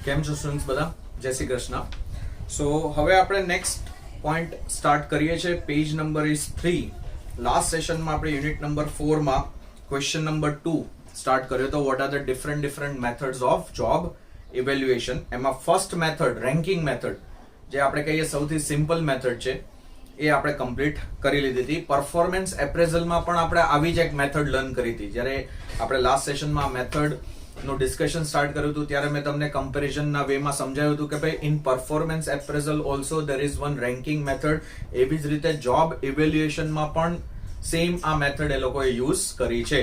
કેમ છો સ્ટુડન્ટ્સ બધા? જય શ્રી કૃષ્ણ. સો હવે આપણે નેક્સ્ટ પોઈન્ટ સ્ટાર્ટ કરીએ છીએ. Page number is 3. લાસ્ટ સેશનમાં આપણે યુનિટ નંબર 4 માં ક્વેશ્ચન નંબર 2 સ્ટાર્ટ કર્યો હતો. What are the different methods of job evaluation. એમાં ફર્સ્ટ મેથડ રેન્કિંગ મેથડ, જે આપણે કહીએ સૌથી સિમ્પલ મેથડ છે, એ આપણે કમ્પ્લીટ કરી લીધી હતી. પરફોર્મન્સ એપ્રેઝલમાં પણ આપણે આવી જ એક મેથડ લર્ન કરી હતી. જ્યારે આપણે લાસ્ટ સેશનમાં મેથડ નું ડિસ્કશન સ્ટાર્ટ કર્યું હતું ત્યારે મેં તમને કમ્પેરિઝનના વેમાં સમજાવ્યું હતું કે ભાઈ in performance appraisal also there is one ranking method. એવી જ રીતે જોબ ઇવેલ્યુએશનમાં પણ સેમ આ મેથડ એ લોકોએ યુઝ કરી છે.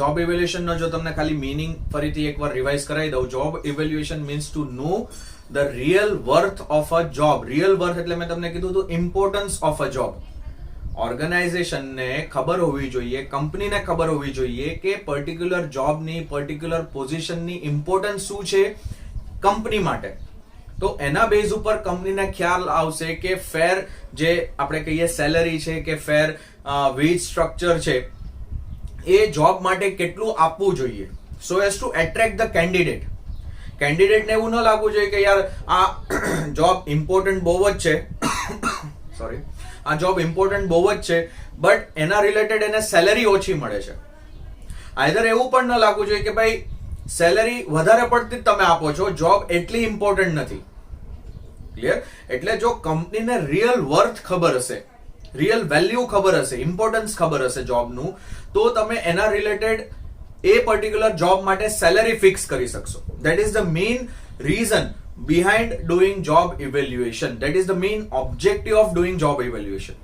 જોબ ઇવેલ્યુએશનનો જો તમને ખાલી મીનિંગ ફરીથી એકવાર રિવાઇઝ કરાવી દઉં. Job evaluation means to know the real worth of a job. Real worth એટલે મેં તમને કીધું હતું ઇમ્પોર્ટન્સ ઓફ અ જોબ. ઓર્ગેનાઇઝેશનને ખબર હોવી જોઈએ, કંપનીને ખબર હોવી જોઈએ કે પર્ટિક્યુલર જોબની, પર્ટિક્યુલર પોઝિશનની ઇમ્પોર્ટન્સ શું છે કંપની માટે. તો એના બેઝ ઉપર કંપનીને ખ્યાલ આવશે કે ફેર જે આપણે કહીએ સેલરી છે કે ફેર વેજ સ્ટ્રક્ચર છે એ જોબ માટે કેટલું આપવું જોઈએ, so as to attract the candidate. કેન્ડિડેટને એવું ન લાગવું જોઈએ કે યાર આ જોબ ઇમ્પોર્ટન્ટ બહુ જ છે, સોરી, આ જોબ ઇમ્પોર્ટન્ટ બહુ જ છે બટ એના રિલેટેડ એને સેલરી ઓછી મળે છે. આઈધર એવું પણ ન લાગવું જોઈએ કે ભાઈ સેલરી વધારે પડતી જ તમે આપો છો, જોબ એટલી ઇમ્પોર્ટન્ટ નથી. ક્લિયર? એટલે જો કંપનીને રિયલ વર્થ ખબર હશે, રિયલ વેલ્યુ ખબર હશે, ઇમ્પોર્ટન્સ ખબર હશે જોબનું, તો તમે એના રિલેટેડ એ પર્ટિક્યુલર જોબ માટે સેલરી ફિક્સ કરી શકશો. That is the main reason behind doing job evaluation. That is the main objective of doing job evaluation.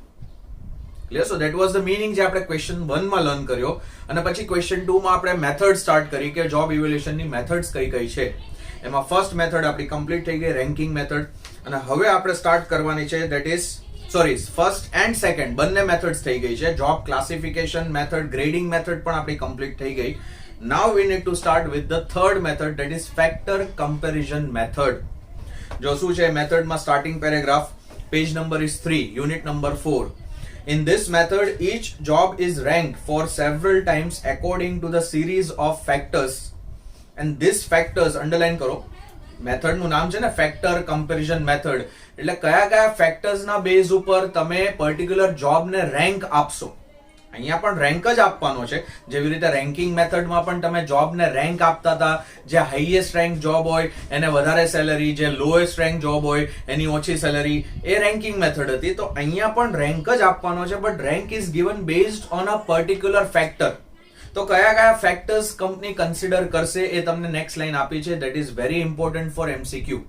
Clear? So that was the meaning જે આપણે ક્વેશ્ચન 1 માં લર્ન કર્યો અને પછી question 2 માં આપણે મેથડ સ્ટાર્ટ કરી કે જોબ ઇવેલ્યુએશન ની મેથડ્સ કઈ કઈ છે. એમાં ફર્સ્ટ મેથડ આપણી કમ્પ્લીટ થઈ ગઈ, રેન્કિંગ મેથડ. અને હવે આપણે સ્ટાર્ટ કરવાની છે that is first and second બંને મેથડ્સ થઈ ગઈ છે. Job classification method, grading method પણ આપણી કમ્પ્લીટ થઈ ગઈ. Now we need to start with the third method, that is factor comparison method. જો શું છે મેથડમાં starting paragraph, page number is 3, unit number 4. In this method, each job is ranked for several times according to the series of factors, and these factors underline કરો. Method નું નામ છે ને factor comparison method. એટલે કયા કયા factors ના base ઉપર તમે પર્ટિક્યુલર જોબને રેન્ક આપશો. અહીંયા પણ રેન્ક જ આપવાનો છે. જેવી રીતે રેન્કિંગ મેથડમાં પણ તમે જોબને રેન્ક આપતા હતા. જે હાઈએસ્ટ રેન્ક જોબ હોય એને વધારે સેલરી, જે લોએસ્ટ રેન્ક જોબ હોય એની ઓછી સેલરી, એ રેન્કિંગ મેથડ હતી. તો અહીંયા પણ રેન્ક જ આપવાનો છે but rank is given based on a particular factor. તો કયા કયા ફેક્ટર્સ કંપની કન્સિડર કરશે એ તમને નેક્સ્ટ લાઈન આપી છે. That is very important for MCQ.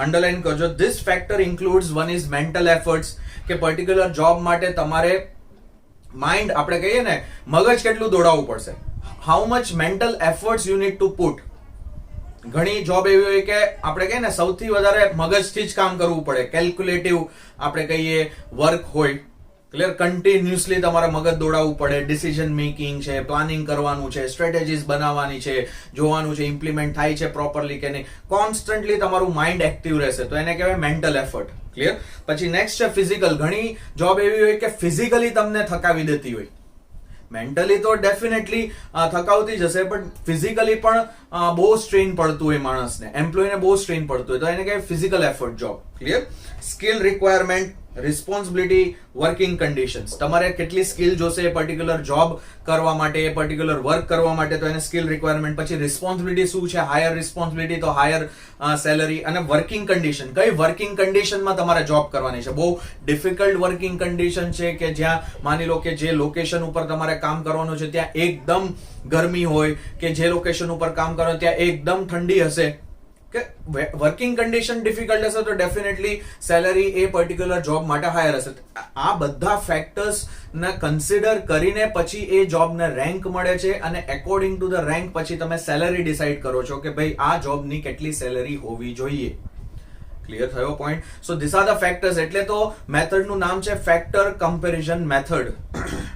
Underline કરજો. This factor includes one is mental efforts, કે પર્ટિક્યુલર જોબ માટે તમારે માઇન્ડ, આપણે કહીએ ને મગજ કેટલું દોડાવવું પડશે. How much mental efforts you need to put. ઘણી જોબ એવી હોય કે આપણે કહીએ ને સૌથી વધારે મગજથી જ કામ કરવું પડે, કેલ્ક્યુલેટિવ આપણે કહીએ વર્ક હોય. ક્લિયર? કન્ટિન્યુઅસલી તમારે મગજ દોડાવવું પડે. ડિસિઝન મેકિંગ છે, પ્લાનિંગ કરવાનું છે, સ્ટ્રેટેજીસ બનાવવાની છે, જોવાનું છે ઇમ્પ્લિમેન્ટ થાય છે પ્રોપરલી કે નહીં. કોન્સ્ટન્ટલી તમારું માઇન્ડ એક્ટિવ રહેશે, તો એને કહેવાય મેન્ટલ એફર્ટ. ક્લિયર? પછી નેક્સ્ટ છે ફિઝિકલ. ઘણી જોબ એવી હોય કે ફિઝિકલી તમને થકાવી દેતી હોય. મેન્ટલી તો ડેફિનેટલી થકાવતી જ હશે પણ ફિઝિકલી પણ બહુ સ્ટ્રેન પડતું હોય માણસને, એમ્પ્લોયને બહુ સ્ટ્રેન પડતું હોય, તો એને કહેવાય physical effort job. Clear? Skill requirement, responsibility, working conditions. તમારે કેટલી સ્કિલ જોશે એ પર્ટિક્યુલર જોબ કરવા માટે, એ પર્ટિક્યુલર વર્ક કરવા માટે, તો એને સ્કિલ રિક્વાયરમેન્ટ. પછી રિસ્પોન્સિબિલિટી શું છે, હાયર રિસ્પોન્સિબિલિટી તો હાયર સેલરી. અને વર્કિંગ કન્ડિશન, કઈ વર્કિંગ કન્ડિશનમાં તમારે જોબ કરવાની છે. બહુ ડિફિકલ્ટ વર્કિંગ કન્ડિશન છે કે જ્યાં માની લો કે જે લોકેશન ઉપર તમારે કામ કરવાનું છે ત્યાં એકદમ ગરમી હોય, કે જે લોકેશન ઉપર કામ કરવાનું ત્યાં એકદમ ઠંડી હશે, કે વર્કિંગ કન્ડિશન ડિફિકલ્ટ હશે તો ડેફિનેટલી સેલરી એ પર્ટિક્યુલર જોબ માટે હાયર હશે. આ બધા ફેક્ટર્સ ને કન્સિડર કરીને પછી એ જોબને રેન્ક મળે છે અને એકોર્ડિંગ ટુ ધ રેન્ક પછી તમે સેલરી ડિસાઈડ કરો છો કે ભાઈ આ જોબની કેટલી સેલરી હોવી જોઈએ. ક્લિયર થયો point? So this are the factors. એટલે તો મેથડ નું નામ છે ફેક્ટર કમ્પેરિઝન મેથડ.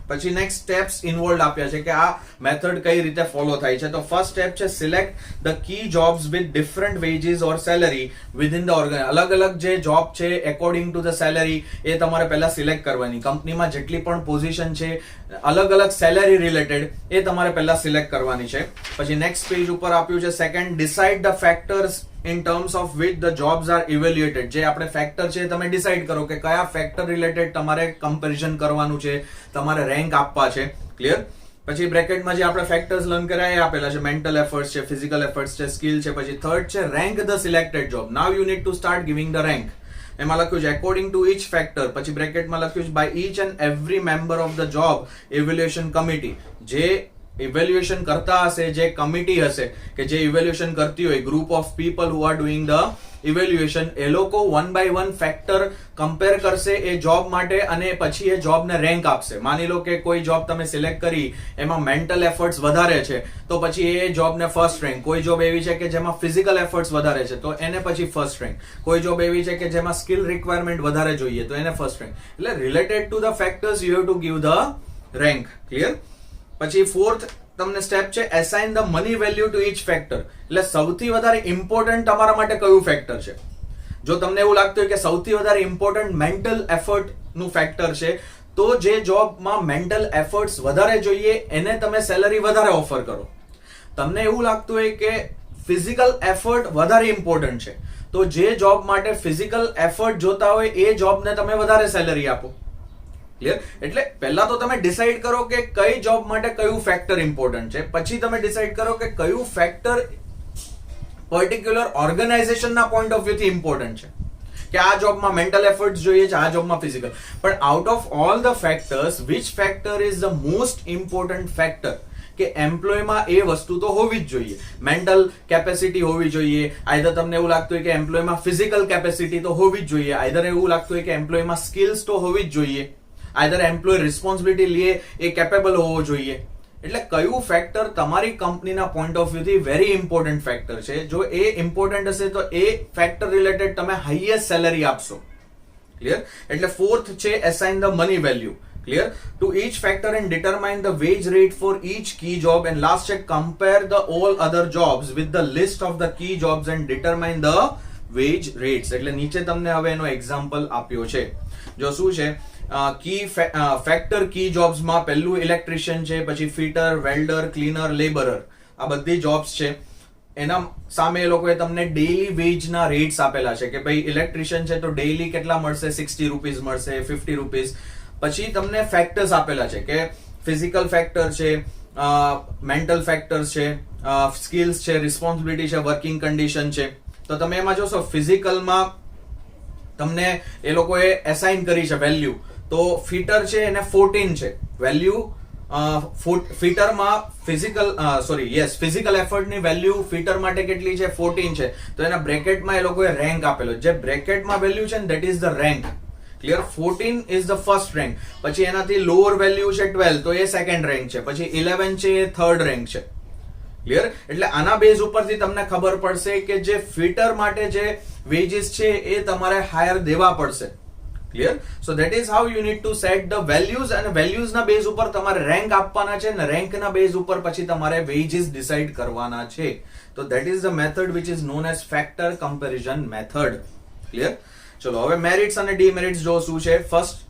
પછી નેક્સ્ટ સ્ટેપ્સ ઇન્વોલ્વ આપ્યા છે કે આ મેથડ કઈ રીતે ફોલો થાય છે. તો ફર્સ્ટ સ્ટેપ છે select the key jobs with different wages or salary within the organ. અલગ અલગ જે જોબ છે એકોર્ડિંગ ટુ ધ સેલરી એ તમારે પહેલા સિલેક્ટ કરવાની. કંપનીમાં જેટલી પણ પોઝિશન છે અલગ અલગ સેલેરી રિલેટેડ, એ તમારે પહેલા સિલેક્ટ કરવાની છે. પછી નેક્સ્ટ પેજ ઉપર આપ્યું છે second, decide the factors in terms of which the jobs are evaluated. જે આપણે ફેક્ટર છે તમે ડિસાઇડ કરો કે કયા ફેક્ટર રિલેટેડ તમારે કમ્પેરિઝન કરવાનું છે, તમારે રેન્ક આપવા છે. ક્લિયર? પછી બ્રેકેટમાં જે આપણે ફેક્ટર્સ લર્ન કર્યા એ આપેલા છે, મેન્ટલ એફર્ટ્સ છે, ફિઝિકલ એફર્ટ્સ છે, સ્કિલ છે. પછી થર્ડ છે rank the selected job. Now you need to start giving the rank. એમાં લખ્યું છે અકોર્ડિંગ ટુ ઈચ ફેક્ટર. પછી બ્રેકેટમાં લખ્યું છે by each and every member of the job evaluation committee. જે ઇવેલ્યુએશન કરતા હશે, જે કમિટી હશે કે જે ઇવેલ્યુએશન કરતી હોય, group of people who are doing the evaluation, એ લોકો 1 by 1 ફેક્ટર કમ્પેર કરશે એ જોબ માટે અને પછી એ જોબને રેન્ક આપશે. માની લો કે કોઈ જોબ તમે સિલેક્ટ કરી, એમાં મેન્ટલ એફર્ટ્સ વધારે છે તો પછી એ જોબને ફર્સ્ટ રેન્ક. કોઈ જોબ એવી છે કે જેમાં ફિઝિકલ એફર્ટ્સ વધારે છે તો એને પછી ફર્સ્ટ રેન્ક. કોઈ જોબ એવી છે કે જેમાં સ્કિલ રિક્વાયરમેન્ટ વધારે જોઈએ તો એને ફર્સ્ટ રેન્ક. એટલે related to the factors you have to give the rank. Clear? પછી ફોર્થ તમને સ્ટેપ છે assign the money value two each factor. એટલે સૌથી વધારે ઇમ્પોર્ટન્ટ તમારા માટે કયું ફેક્ટર છે. જો તમને એવું લાગતું હોય કે સૌથી વધારે ઇમ્પોર્ટન્ટ મેન્ટલ એફર્ટ નું ફેક્ટર છે, તો જે જોબમાં મેન્ટલ એફર્ટ્સ વધારે જોઈએ એને તમે સેલરી વધારે ઓફર કરો. તમને એવું લાગતું હોય કે ફિઝિકલ એફર્ટ વધારે ઇમ્પોર્ટન્ટ છે, તો જે જોબ માટે ફિઝિકલ એફર્ટ જોતા હોય એ જોબને તમે વધારે સેલરી આપો. ક્લિયર? એટલે પહેલા તો તમે ડિસાઈડ કરો કે કઈ જોબ માટે કયું ફેક્ટર ઇમ્પોર્ટન્ટ છે, પછી તમે ડિસાઈડ કરો કે કયું ફેક્ટર પર્ટિક્યુલર ઓર્ગેનાઇઝેશનના પોઈન્ટ ઓફ વ્યૂથી ઇમ્પોર્ટન્ટ છે, કે આ જોબમાં મેન્ટલ એફર્ટ્સ જોઈએ છે, આ જોબમાં ફિઝિકલ. પણ out of all the factors which factor is the most important factor? કે એમ્પ્લોયમાં એ વસ્તુ તો હોવી જ જોઈએ. મેન્ટલ કેપેસિટી હોવી જોઈએ. આઈધર તમને એવું લાગતું હોય કે એમ્પ્લોયમાં ફિઝિકલ કેપેસિટી તો હોવી જ જોઈએ. આઈધર એવું લાગતું હોય કે એમ્પ્લોયમાં સ્કિલ્સ તો હોવી જ જોઈએ. આઈધર એમ્પ્લોય રિસ્પોન્સિબિલિટી લે એ કેપેબલ હોવો જોઈએ. એટલે કયું ફેક્ટર તમારી કંપનીના પોઈન્ટ ઓફ વ્યૂથી વેરી ઇમ્પોર્ટન્ટ ફેક્ટર છે, જો એ ઇમ્પોર્ટન્ટ હશે તો એ ફેક્ટર રિલેટેડ તમે હાઈએસ્ટ સેલરી આપશો. ક્લિયર? એટલે ફોર્થ છે assign the money value. Clear? To each factor and determine the wage rate for each key job. And last છે compare the all other jobs with the list of the key jobs and determine the wage rates. એટલે નીચે તમને હવે એનો example આપ્યો છે. જો શું છે, કી ફેક્ટર કી જોબ્સમાં પહેલું ઇલેક્ટ્રિશિયન છે, પછી ફિટર, વેલ્ડર, ક્લીનર, લેબરર, આ બધી જોબ્સ છે. એના સામે એ લોકોએ તમને ડેઈલી વેજના રેટ્સ આપેલા છે કે ભાઈ ઇલેક્ટ્રિશિયન છે તો ડેઈલી કેટલા મળશે, 60 રૂપીઝ મળશે, 50 રૂપીઝ. પછી તમને ફેક્ટર્સ આપેલા છે કે ફિઝિકલ ફેક્ટર છે, મેન્ટલ ફેક્ટર્સ છે, સ્કિલ્સ છે, રિસ્પોન્સિબિલિટી છે, વર્કિંગ કન્ડિશન છે. તો તમે એમાં જોશો ફિઝિકલમાં તમને એ લોકોએ એસાઇન કરી છે વેલ્યુ. તો ફિટર છે એને 14 છે વેલ્યુ. ફિટરમાં ફિઝિકલ એફર્ટની વેલ્યુ ફિટર માટે કેટલી છે, 14 છે. તો એના બ્રેકેટમાં એ લોકોએ રેન્ક આપેલો. જે બ્રેકેટમાં વેલ્યુ છે ને that is the rank. Clear? 14 is the first rank. પછી એનાથી લોઅર વેલ્યુ છે 12, તો એ સેકન્ડ રેન્ક છે. પછી 11 છે એ થર્ડ રેન્ક છે. ક્લિયર? એટલે આના બેઝ ઉપરથી તમને ખબર પડશે કે જે ફિટર માટે જે વેજીસ છે એ તમારે હાયર દેવા પડશે. Clear? So that is how you need to set the values. અને વેલ્યુઝના બેઝ ઉપર તમારે રેન્ક આપવાના છે, અને રેન્કના બેઝ ઉપર પછી તમારે વેજીસ ડિસાઇડ કરવાના છે. તો that is the method which is known as factor comparison method. Clear? ચલો હવે મેરિટ્સ અને ડીમેરિટ્સ જો શું છે. ફર્સ્ટ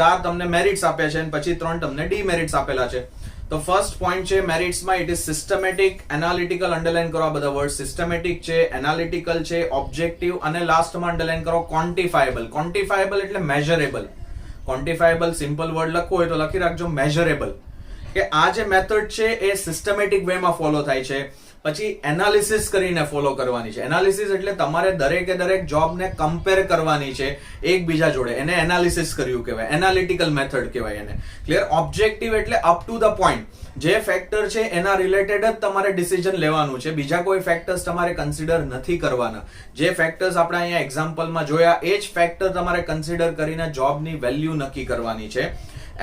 4 તમને મેરિટ્સ આપ્યા છે અને પછી 3 તમને ડીમેરિટ્સ આપેલા છે. તો ફર્સ્ટ પોઈન્ટ છે મેરિટ્સમાં, it is systematic, analytical. Underline કરો આ બધા વર્ડ. સિસ્ટમેટિક છે, એનાલિટિકલ છે, ઓબ્જેક્ટિવ, અને લાસ્ટમાં અંડરલાઈન કરો ક્વોન્ટિફાયેબલ. ક્વોન્ટિફાયેબલ એટલે મેઝરેબલ. ક્વોન્ટિફાયેબલ સિમ્પલ વર્ડ લખવો હોય તો લખી રાખજો મેઝરેબલ. કે આ જે મેથડ છે એ સિસ્ટમેટિક વેમાં ફોલો થાય છે. પછી એનાલિસિસ કરીને ફોલો કરવાની છે. એનાલિસિસ એટલે તમારે દરેકે દરેક જોબને કમ્પેર કરવાની છે એકબીજા જોડે, એને એનાલિસિસ કર્યું કહેવાય. એનાલિટિકલ મેથડ કહેવાય એને. ક્લિયર? ઓબ્જેક્ટિવ એટલે અપ ટુ ધ પોઈન્ટ. જે ફેક્ટર છે એના રિલેટેડ જ તમારે ડિસિઝન લેવાનું છે. બીજા કોઈ ફેક્ટર્સ તમારે કન્સિડર નથી કરવાના. જે ફેક્ટર્સ આપણે અહીંયા એક્ઝામ્પલમાં જોયા એ જ ફેક્ટર તમારે કન્સિડર કરીને જોબની વેલ્યુ નક્કી કરવાની છે.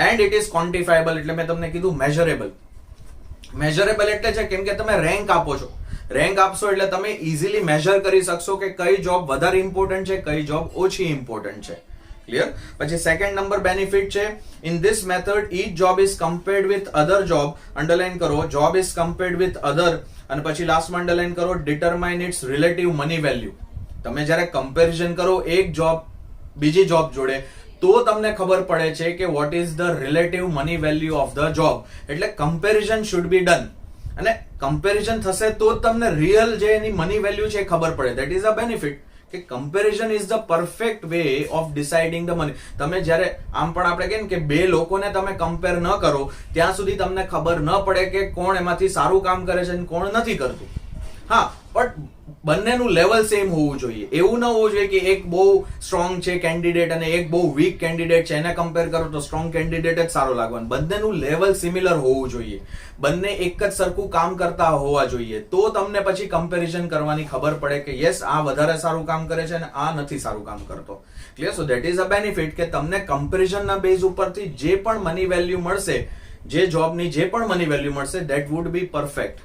એન્ડ ઇટ ઇઝ ક્વોન્ટિફાયેબલ એટલે મેં તમને કીધું મેઝરેબલ. મેઝરેબલ એટલે છે કેમ કે તમે રેન્ક આપો છો. રેન્ક આપશો એટલે તમે ઇઝીલી મેઝર કરી શકશો કે કઈ જોબ વધારે ઇમ્પોર્ટન્ટ છે, કઈ જોબ ઓછી ઇમ્પોર્ટન્ટ છે. ક્લિયર? પછી સેકન્ડ નંબર બેનિફિટ છે, in this method each job is compared with other job. Underline કરો job is compared with other, અને પછી લાસ્ટમાં અંડરલાઈન કરો determine its relative money value. તમે જ્યારે કમ્પેરિઝન કરો એક જોબ બીજી જોબ જોડે તો તમને ખબર પડે છે કે what is the relative money value of the job. એટલે કમ્પેરિઝન શુડ બી ડન, અને કમ્પેરિઝન થશે તો જ તમને રિયલ જે એની મની વેલ્યુ છે એ ખબર પડે. દેટ ઇઝ અ બેનિફિટ કે comparison is the perfect way of deciding the money. તમે જ્યારે આમ પણ આપણે કહીએ ને કે બે લોકોને તમે કમ્પેર ન કરો ત્યાં સુધી તમને ખબર ન પડે કે કોણ એમાંથી સારું કામ કરે છે અને કોણ નથી કરતું. હા, પણ બંનેનું લેવલ સેમ હોવું જોઈએ. એવું ન હોવું જોઈએ કે એક બહુ સ્ટ્રોંગ છે કેન્ડિડેટ અને એક બહુ વીક કેન્ડિડેટ છે, એને કમ્પેર કરો તો સ્ટ્રોંગ કેન્ડિડેટ જ સારો લાગવાનું. બંનેનું લેવલ સિમિલર હોવું જોઈએ, બંને એક જ સરખું કામ કરતા હોવા જોઈએ. તો તમને પછી કમ્પેરિઝન કરવાની ખબર પડે કે યસ આ વધારે સારું કામ કરે છે અને આ નથી સારું કામ કરતો. Clear? So that is a benefit કે તમને કમ્પેરિઝનના બેઝ ઉપરથી જે પણ મની વેલ્યુ મળશે, જે જોબની જે પણ મની વેલ્યુ મળશે, ધેટ વુડ બી પરફેક્ટ.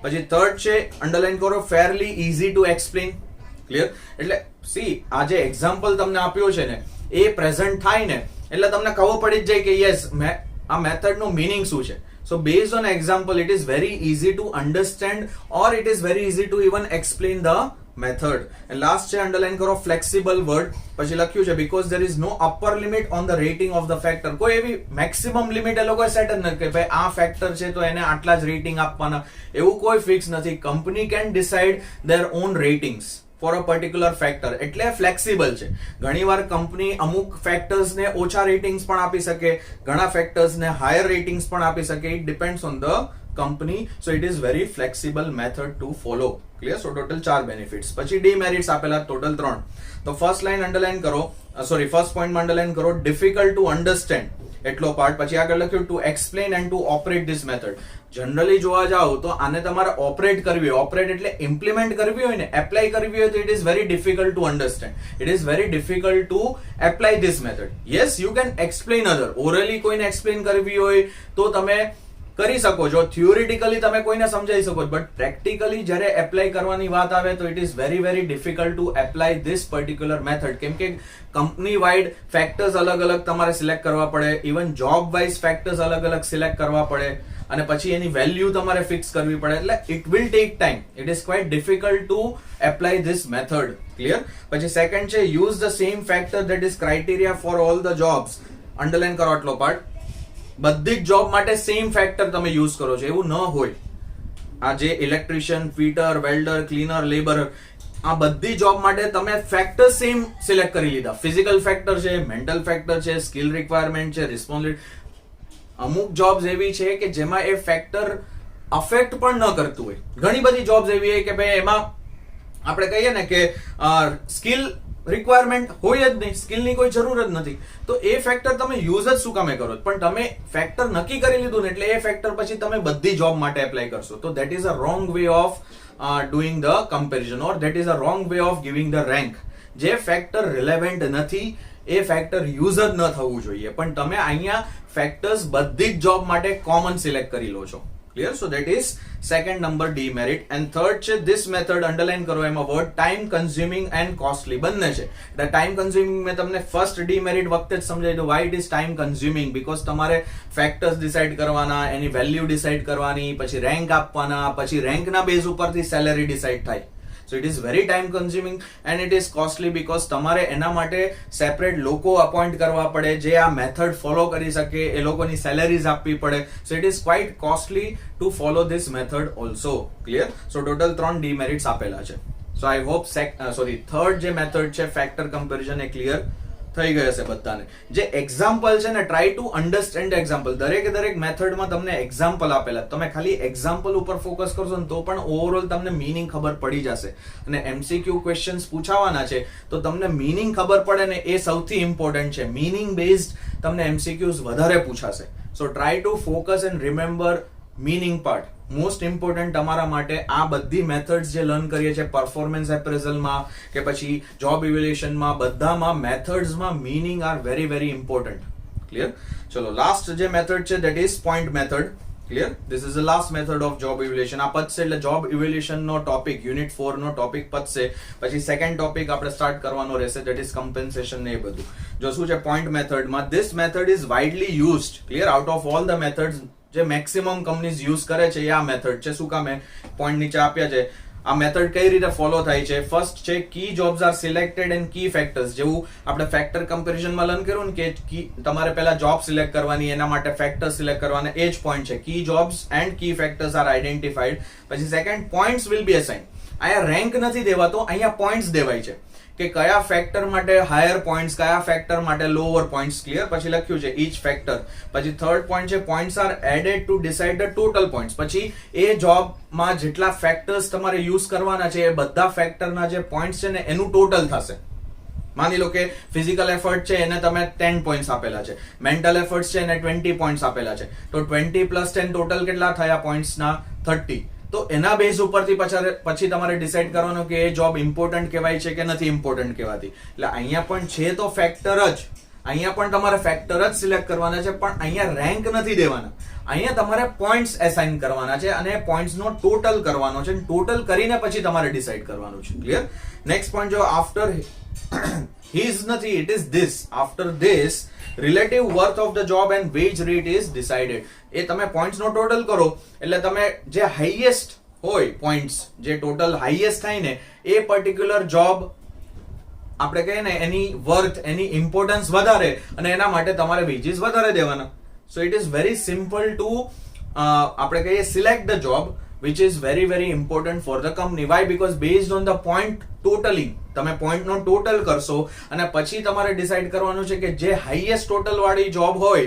પછી થર્ડ છે, અંડરલાઈન કરો, ફેરલી ઇઝી ટુ એક્સપ્લેન. ક્લિયર? એટલે સી આ જે એક્ઝામ્પલ તમને આપ્યો છે ને એ પ્રેઝન્ટ થાય ને એટલે તમને ખબર પડી જ જાય કે યસ આ મેથડ નો મીનિંગ શું છે. So based on example, it is very easy to understand or it is very easy to even explain the method. And last છે underline કરો, flexible word. પછી લખ્યું છે because there is no upper limit on the rating of the factor. કોઈ એવી maximum limit એ લોકોએ set જ નથી કે ભાઈ આ ફેક્ટર છે તો એને આટલા જ રેટિંગ આપવાના, એવું કોઈ ફિક્સ નથી. Company can decide their own ratings for a particular factor. એટલે ફ્લેક્સિબલ છે. ઘણીવાર કંપની અમુક ફેક્ટર્સ ને ઓછા રેટિંગ્સ પણ આપી શકે, ઘણા ફેક્ટર્સ ને હાયર રેટિંગ્સ પણ આપી શકે. It depends on the company. So it is very flexible method two follow. Clear? So total 4 benefits. પછી ડીમેરિટ્સ આપેલા ટોટલ 3. તો ફર્સ્ટ લાઈન અંડરલાઈન કરો, ફર્સ્ટ પોઈન્ટમાં અંડરલાઈન કરો, ડિફિકલ્ટ ટુ અન્ડરસ્ટેન્ડ એટલો પાર્ટ. પછી આગળ લખ્યું two explain and two operate this method. Generally જોવા જાવ તો આને તમારે ઓપરેટ કરવી હોય, ઓપરેટ એટલે ઇમ્પ્લિમેન્ટ કરવી હોય ને, એપ્લાય કરવી હોય તો it is very difficult to understand. It is very difficult to apply this method. Yes, you can explain other. Orally કોઈને એક્સપ્લેન કરવી હોય તો તમે કરી શકો છો, થિયોરિટિકલી તમે કોઈને સમજાવી શકો છો, બટ પ્રેક્ટિકલી જ્યારે એપ્લાય કરવાની વાત આવે તો it is very very difficult to apply this particular method. કેમ કે કંપની વાઇડ ફેક્ટર્સ અલગ અલગ તમારે સિલેક્ટ કરવા પડે, ઇવન જોબ વાઇઝ ફેક્ટર્સ અલગ અલગ સિલેક્ટ કરવા પડે, અને પછી એની વેલ્યુ તમારે ફિક્સ કરવી પડે. એટલે it will take time. It is quite difficult to apply this method. Clear? પછી સેકન્ડ છે, use the same factor that is criteria for all the jobs. Underline કરો આટલો પાર્ટ. બધી જ જોબ માટે સેમ ફેક્ટર તમે યુઝ કરો છો એવું ન હોય. આ જે electrician, fitter, welder, cleaner, labour, આ બધી જોબ માટે તમે ફેક્ટર સેમ સિલેક્ટ કરી લીધા. ફિઝિકલ ફેક્ટર છે, મેન્ટલ ફેક્ટર છે, સ્કિલ રિક્વાયરમેન્ટ છે, રિસ્પોન્સિબિલિટી. અમુક જોબ્સ એવી છે કે જેમાં એ ફેક્ટર અફેક્ટ પણ ન કરતું હોય. ઘણી બધી જોબ્સ એવી હોય કે ભાઈ એમાં આપણે કહીએ ને કે સ્કિલ રિક્વાયરમેન્ટ હોય જ નહીં, સ્કિલની કોઈ જરૂર જ નથી, તો એ ફેક્ટર તમે યુઝ જ શું કામે કરો? પણ તમે ફેક્ટર નક્કી કરી લીધું ને એટલે એ ફેક્ટર પછી તમે બધી જોબ માટે એપ્લાય કરશો. તો that is a wrong way of doing the comparison, or that is a wrong way of giving the rank. જે ફેક્ટર રિલેવન્ટ નથી એ ફેક્ટર યુઝ જ ન થવું જોઈએ, પણ તમે અહીંયા ફેક્ટર્સ બધી જ જોબ માટે કોમન સિલેક્ટ કરી લો છો. Clear? So that is second number demerit. And third છે, ધીસ મેથડ અંડરલાઈન કરો, એમાં word time consuming and costly બંને છે. એટલે ટાઈમ કન્ઝ્યુમિંગ મેં તમને ફર્સ્ટ ડીમેરિટ વખતે જ સમજાવી દઉં. Y it is time consuming? Because તમારે ફેક્ટર્સ ડિસાઇડ કરવાના, એની વેલ્યુ ડિસાઇડ કરવાની, પછી રેન્ક આપવાના, પછી રેન્કના બેઝ ઉપરથી સેલેરી ડિસાઇડ થાય. So it is very time consuming and it is costly because તમારે એના માટે સેપરેટ લોકો અપોઇન્ટ કરવા પડે જે આ મેથડ ફોલો કરી શકે, એ લોકોની સેલેરીઝ આપવી પડે. So it is quite costly to follow this method also. Clear? So total 3 demerits આપેલા છે. So I hope third જે મેથડ છે ફેક્ટર કમ્પેરિઝન એ ક્લિયર થઈ ગઈ હશે બધાને. જે એક્ઝામ્પલ છે ને, ટ્રાય ટુ અન્ડરસ્ટેન્ડ એક્ઝામ્પલ. દરેક મેથડમાં તમને એક્ઝામ્પલ આપેલા, તમે ખાલી એક્ઝામ્પલ ઉપર ફોકસ કરશો ને તો પણ ઓવરઓલ તમને મીનિંગ ખબર પડી જશે. અને MCQ ક્વેશ્ચન્સ પૂછાવાના છે તો તમને મીનિંગ ખબર પડે ને એ સૌથી ઇમ્પોર્ટન્ટ છે. મીનિંગ બેઝડ તમને MCQs વધારે પૂછાશે. So try to focus and remember meaning part. Most important તમારા માટે આ બધી મેથડ્સ જે લર્ન કરીએ છીએ પરફોર્મન્સ એપ્રેઝલમાં કે પછી જોબ ઇવેલ્યુએશનમાં, બધામાં મેથડ્સમાં meaning are very very important. Clear? ચલો લાસ્ટ જે મેથડ છે that is point method. Clear? This is the last method of job evaluation. આ પતશે એટલે જોબ ઇવેલ્યુએશન નો ટોપિક, યુનિટ 4 નો ટોપિક પતશે. પછી સેકન્ડ ટોપિક આપણે સ્ટાર્ટ કરવાનો રહેશે, ધેટ ઇઝ કમ્પેન્સેશન ને એ બધું. જો શું છે પોઈન્ટ મેથડમાં, this method is widely used. Clear? Out of all the methods જે મેક્સિમમ કંપનીઝ યુઝ કરે છે એ આ મેથડ છે. શું કામે? પોઈન્ટ નીચે આપ્યા છે. આ મેથડ કઈ રીતે ફોલો થાય છે? ફર્સ્ટ છે key jobs are selected and key factors. જેવું આપણે ફેક્ટર કમ્પેરિઝનમાં લર્ન કર્યું ને કે તમારે પહેલા જોબ સિલેક્ટ કરવાની, એના માટે ફેક્ટર સિલેક્ટ કરવાના, એ જ પોઈન્ટ છે. Key jobs and key factors are identified. પછી second, points will be assign. અહીંયા રેન્ક નથી દેવાતો, અહીંયા પોઈન્ટ્સ દેવાય છે કે કયા ફેક્ટર માટે હાયર પોઈન્ટ્સ, કયા ફેક્ટર માટે લોઅર પોઈન્ટ્સ. ક્લિયર? પછી લખ્યું છે ઈચ ફેક્ટર. પછી થર્ડ પોઈન્ટ છે points are added to decide the total points. પછી એ જોબમાં જેટલા ફેક્ટર્સ તમારે યુઝ કરવાના છે એ બધા ફેક્ટરના જે પોઈન્ટ્સ છે ને એનું ટોટલ થશે. માની લો કે ફિઝિકલ એફર્ટ છે એને તમે 10 પોઈન્ટ્સ આપેલા છે, મેન્ટલ એફર્ટ છે એને 20 પોઈન્ટ્સ આપેલા છે, તો 20 + 10 ટોટલ કેટલા થયા પોઈન્ટ્સના? 30. તો એના બેઝ ઉપરથી પછી તમારે ડિસાઈડ કરવાનું કે એ જોબ ઇમ્પોર્ટન્ટ કહેવાય છે કે નથી ઇમ્પોર્ટન્ટ કહેવાતી. એટલે અહીંયા પણ છે તો ફેક્ટર જ, અહીંયા પણ તમારે ફેક્ટર જ સિલેક્ટ કરવાના છે, પણ અહીંયા રેન્ક નથી દેવાના. અહીંયા તમારે પોઈન્ટ્સ એસાઇન કરવાના છે અને પોઈન્ટ્સનો ટોટલ કરવાનો છે. ટોટલ કરીને પછી તમારે ડિસાઈડ કરવાનું છે. ક્લિયર? નેક્સ્ટ પોઈન્ટ જો આફ્ટર his નથી, it is this. After this, relative worth of the job and wage rate is decided. એ તમે પોઈન્ટ્સ નો ટોટલ કરો એટલે તમે જે હાઈએસ્ટ હોય પોઈન્ટ્સ, જે ટોટલ હાઈએસ્ટ થાય ને એ પર્ટિક્યુલર જોબ આપણે કહીએ ને એની વર્થ, એની ઇમ્પોર્ટન્સ વધારે અને એના માટે તમારે વેજીસ વધારે દેવાના. So it is very simple to આપણે કહીએ select the job which is very very important for the company. Why? Because based on the point totaling, તમે પોઈન્ટ નો ટોટલ કરશો અને પછી તમારે ડિસાઈડ કરવાનું છે કે જે હાઈએસ્ટ ટોટલ વાળી જોબ હોય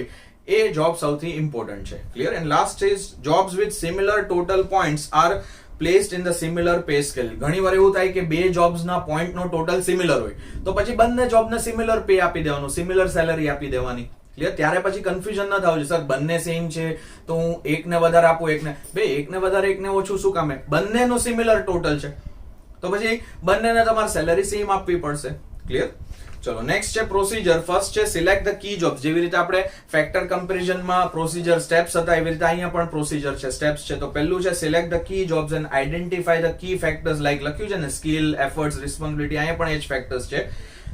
એ જોબ સૌથી ઇમ્પોર્ટન્ટ છે. Clear? And last is jobs with similar total points are placed in the similar pay scale. ઘણી વાર એવું થાય કે બે જોબ્સના પોઈન્ટનો ટોટલ સિમિલર હોય તો પછી બંને જોબને સિમિલર પે આપી દેવાનું, સિમિલર સેલરી આપી દેવાની. ક્લિયર? ત્યારે પછી કન્ફ્યુઝન ન થવું જોઈએ સર બંને સેમ છે તો હું એકને વધારે આપું, એકને વધારે એકને ઓછું શું કામે? બંનેનું સિમિલર ટોટલ છે તો પછી બંનેને તમારે સેલરી સેમ આપવી પડશે. ક્લિયર? ચલો નેક્સ્ટ છે પ્રોસીજર. ફર્સ્ટ છે સિલેક્ટ ધ કી જોબ્સ. જેવી રીતે આપણે ફેક્ટર કમ્પેરિઝનમાં પ્રોસીજર સ્ટેપ્સ હતા એવી રીતે અહીંયા પણ પ્રોસીજર છે, સ્ટેપ્સ છે. તો પહેલું છે select the key jobs and identify the key factors. Like લખ્યું છે ને સ્કિલ, એફર્ટ્સ, રિસ્પોન્સિબિલિટી, અહીંયા પણ એ જ ફેક્ટર્સ છે.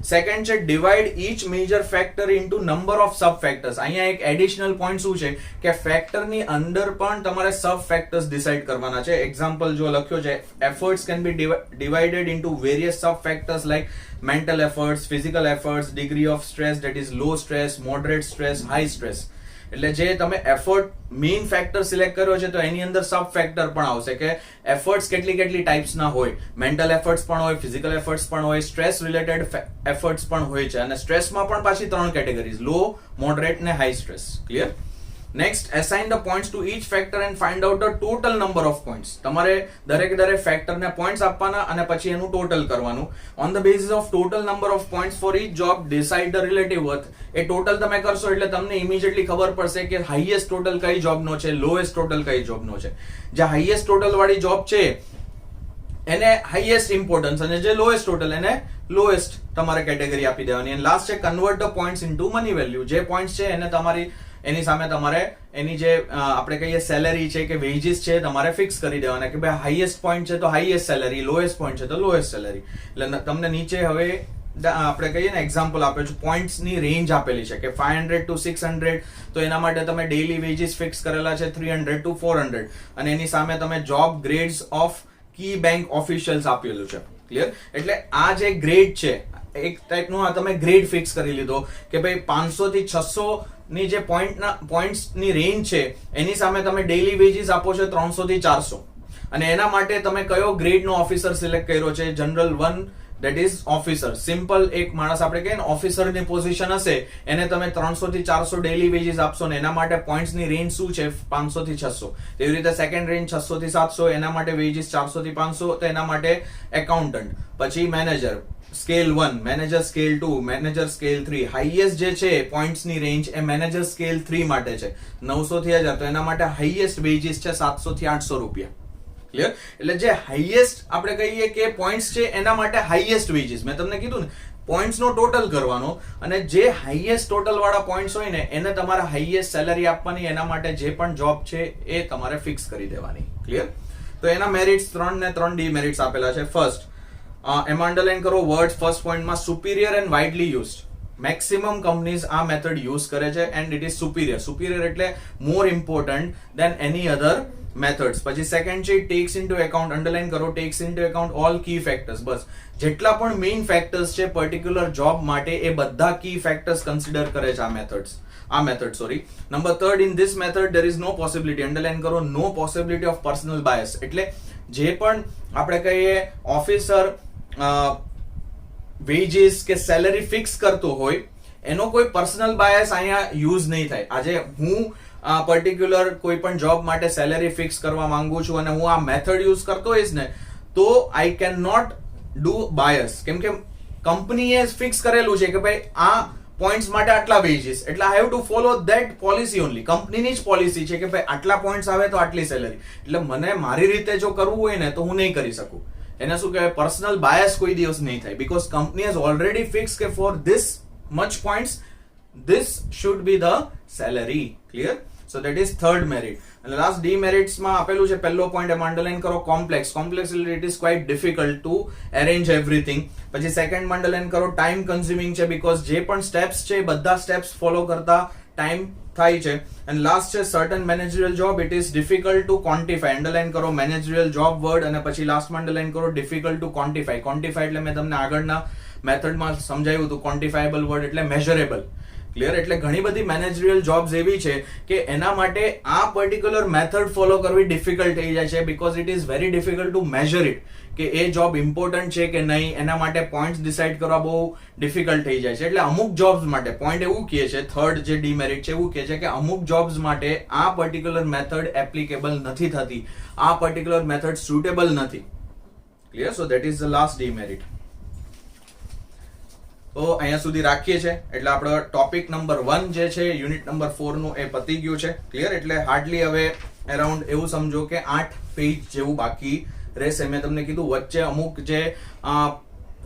સેકન્ડ છે divide each major factor into number of sub factors. અહીંયા એક એડિશનલ પોઈન્ટ શું છે કે ફેક્ટરની અંદર પણ તમારે સબ ફેક્ટર્સ ડિસાઈડ કરવાના છે. એક્ઝામ્પલ જો લખ્યો છે efforts can be divided into various sub factors like mental efforts, physical efforts, degree of stress, that is law stress, moderate stress, high stress. એટલે જે તમે એફર્ટ મેઇન ફેક્ટર સિલેક્ટ કર્યો છે તો એની અંદર સબ ફેક્ટર પણ આવશે કે એફર્ટ્સ કેટલી ટાઈપ્સના હોય. મેન્ટલ એફર્ટ્સ પણ હોય, ફિઝિકલ એફર્ટ્સ પણ હોય, સ્ટ્રેસ રિલેટેડ એફર્ટ્સ પણ હોય છે અને સ્ટ્રેસમાં પણ પાછી 3 કેટેગરીઝ, લો, મોડરેટ ને high stress. Clear? Next assign the points to each factor and find out the total number of points. તમારે દરેક ફેક્ટરને પોઈન્ટ્સ આપવાના અને પછી એનું ટોટલ કરવાનું. On the basis of total number of points for each job decide the relative worth. A total તમે કરશો એટલે તમને ઇમિડિયેટલી ખબર પડશે કે હાઈએસ્ટ ટોટલ કઈ જોબનો છે, લોએસ્ટ ટોટલ કઈ જોબનો છે. જે હાઈએસ્ટ ટોટલ વાળી જોબ છે એને હાઈએસ્ટ ઇમ્પોર્ટન્સ અને જે લોએસ્ટ ટોટલ એને લોએસ્ટ તમારે કેટેગરી આપી દેવાની. અને લાસ્ટ છે convert the points into money value. જે પોઈન્ટ્સ છે એને તમારી એની સામે તમારે એની જે આપણે કહીએ સેલેરી છે કે વેજીસ છે તમારે ફિક્સ કરી દેવાના કે ભાઈ હાઈએસ્ટ પોઈન્ટ છે તો હાઈએસ્ટ સેલેરી, લોએસ્ટ પોઈન્ટ છે તો લોએસ્ટ સેલેરી. એટલે તમને નીચે હવે આપણે કહીએ ને એક્ઝામ્પલ આપ્યો છે, પોઈન્ટ્સની રેન્જ આપેલી છે કે 500 to 600, તો એના માટે તમે ડેઈલી વેજીસ ફિક્સ કરેલા છે 300 to 400 અને એની સામે તમે job grades of key bank officials આપેલું છે. ક્લિયર? એટલે આ જે ગ્રેડ છે એક ટાઈપનું આ તમે ગ્રેડ ફિક્સ કરી લીધો કે ભાઈ 500 થી 600 ની જે પોઈન્ટ્સની રેન્જ છે એની સામે તમે ડેઈલી વેજીસ આપો છો 300 થી 400 અને એના માટે તમે કયો ગ્રેડનો ઓફિસર સિલેક્ટ કર્યો છે? General 1, that is officer. Simple એક માણસ આપણે કહીએ ને ઓફિસરની પોઝિશન હશે એને તમે 300 થી 400 ડેઈલી વેજીસ આપશો ને એના માટે પોઈન્ટ્સની રેન્જ શું છે? 500 થી 600. તેવી રીતે સેકન્ડ રેન્જ 600 થી 700, એના માટે વેજીસ 400 થી 500, તો એના માટે એકાઉન્ટન્ટ. પછી manager scale 1, manager scale 2, manager scale 3. Highest જે છે પોઈન્ટ્સની રેન્જ એ મેનેજર સ્કેલ 3 માટે છે 900 થી 1000, તો એના માટે હાઈએસ્ટ વેજીસ છે 700 થી 800 રૂપિયા. ક્લિયર? એટલે જે હાઈએસ્ટ આપણે કહીએ કે પોઈન્ટ્સ છે એના માટે હાઈએસ્ટ વેજીસ. મેં તમને કીધું ને પોઈન્ટ્સ નો ટોટલ કરવાનો અને જે હાઈએસ્ટ ટોટલ વાળા પોઈન્ટ્સ હોય ને એને તમારે હાઈએસ્ટ સેલરી આપવાની. એના માટે જે પણ જોબ છે એ તમારે ફિક્સ કરી દેવાની. ક્લિયર? તો એના મેરિટ્સ 3 ને 3 ડીમેરિટ્સ આપેલા છે. ફર્સ્ટ એમાં અંડરલાઈન કરો વર્ડ ફર્સ્ટ પોઈન્ટમાં superior and widely used. Maximum companies આ મેથડ યુઝ કરે છે and it is superior. Superior એટલે more important than any other methods. પછી સેકન્ડ છે ટેક્સ ઇન્ટુ એકાઉન્ટ, અંડરલાઈન કરો, takes into account all key factors. બસ જેટલા પણ મેઇન ફેક્ટર્સ છે પર્ટિક્યુલર જોબ માટે એ બધા કી ફેક્ટર્સ કન્સિડર કરે છે આ method sorry. Number third, in this method there is no possibility, underline કરો, નો પોસિબિલિટી ઓફ પર્સનલ બાયસ. એટલે જે પણ આપણે કહીએ ઓફિસર વેજીસ કે સેલરી ફિક્સ કરતો હોય એનો કોઈ પર્સનલ બાયસ અહીંયા યુઝ નહીં થાય. આજે હું પર્ટિક્યુલર કોઈ પણ જોબ માટે સેલેરી ફિક્સ કરવા માંગુ છું અને હું આ મેથડ યુઝ કરતો હોઈશ ને તો I can not do bias, કેમ કે કંપનીએ ફિક્સ કરેલું છે કે ભાઈ આ પોઈન્ટ્સ માટે આટલા વેજીસ, એટલે I have to follow that policy only. કંપનીની જ પોલિસી છે કે ભાઈ આટલા પોઈન્ટ્સ આવે તો આટલી સેલેરી, એટલે મને મારી રીતે જો કરવું હોય ને તો હું નહીં કરી શકું. એને શું કહેવાય, પર્સનલ બાયસ કોઈ દિવસ નહીં થાય, because company has already fix કે for this much points this should be the salary. Clear? So that is third merit. And last demerits માં આપેલું છે પહેલો પોઈન્ટ, એમાં અંડરલાઈન કરો complex. Complexity, it is quite difficult to arrange everything. પછી second underline કરો time consuming છે, because જે પણ સ્ટેપ્સ છે બધા સ્ટેપ્સ ફોલો કરતા ટાઈમ થાય છે. એન્ડ લાસ્ટ છે certain managerial job, it is difficult to quantify. Underline કરો મેનેજરિયલ જોબ વર્ડ અને પછી લાસ્ટમાં અંડરલાઈન કરો ડિફિકલ્ટ ટુ ક્વોન્ટિફાય. ક્વોન્ટિફાય એટલે મેં તમને આગળના મેથડમાં સમજાવ્યું હતું, ક્વોન્ટિફાયેબલ વર્ડ એટલે મેઝરેબલ. ક્લિયર? એટલે ઘણી બધી મેનેજરિયલ જોબ્સ એવી છે કે એના માટે આ પર્ટિક્યુલર મેથડ ફોલો કરવી ડિફિકલ્ટ થઈ જાય છે, because it is very difficult to measure it કે એ જોબ ઇમ્પોર્ટન્ટ છે કે નહીં, એના માટે પોઈન્ટ્સ ડિસાઇડ કરવા બહુ ડિફિકલ્ટ થઈ જાય છે. એટલે અમુક જોબ્સ માટે પોઈન્ટ એવું કહે છે, થર્ડ જે ડીમેરિટ છે એવું કહે છે કે અમુક જોબ્સ માટે આ પર્ટિક્યુલર મેથડ એપ્લિકેબલ નથી થતી, આ પર્ટિક્યુલર મેથડ સુટેબલ નથી. Clear? So that is the last demerit. તો અહીંયા સુધી રાખીએ છીએ, એટલે આપણો ટોપિક નંબર 1 જે છે યુનિટ નંબર 4 નું એ પતી ગયું છે. ક્લિયર? એટલે હાર્ડલી હવે અરાઉન્ડ એવું સમજો કે 8 પેજ જેવું બાકી રહેશે. મેં તમને કીધું વચ્ચે અમુક જે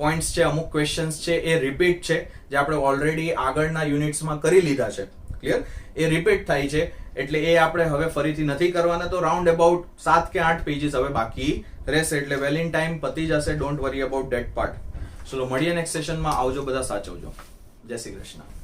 પોઈન્ટ્સ છે, અમુક ક્વેશ્ચન્સ છે એ રિપીટ છે, જે આપણે ઓલરેડી આગળના યુનિટ્સમાં કરી લીધા છે. ક્લિયર? એ રિપીટ થાય છે એટલે એ આપણે હવે ફરીથી નથી કરવાના. તો રાઉન્ડ અબાઉટ 7 કે 8 પેજીસ હવે બાકી રહેશે, એટલે વેલ ઇન ટાઈમ પતી જશે. Don't worry about that part. ચલો મળીએ નેક્સ્ટ સેશનમાં. આવજો બધા, સાચવજો. જય શ્રી કૃષ્ણ.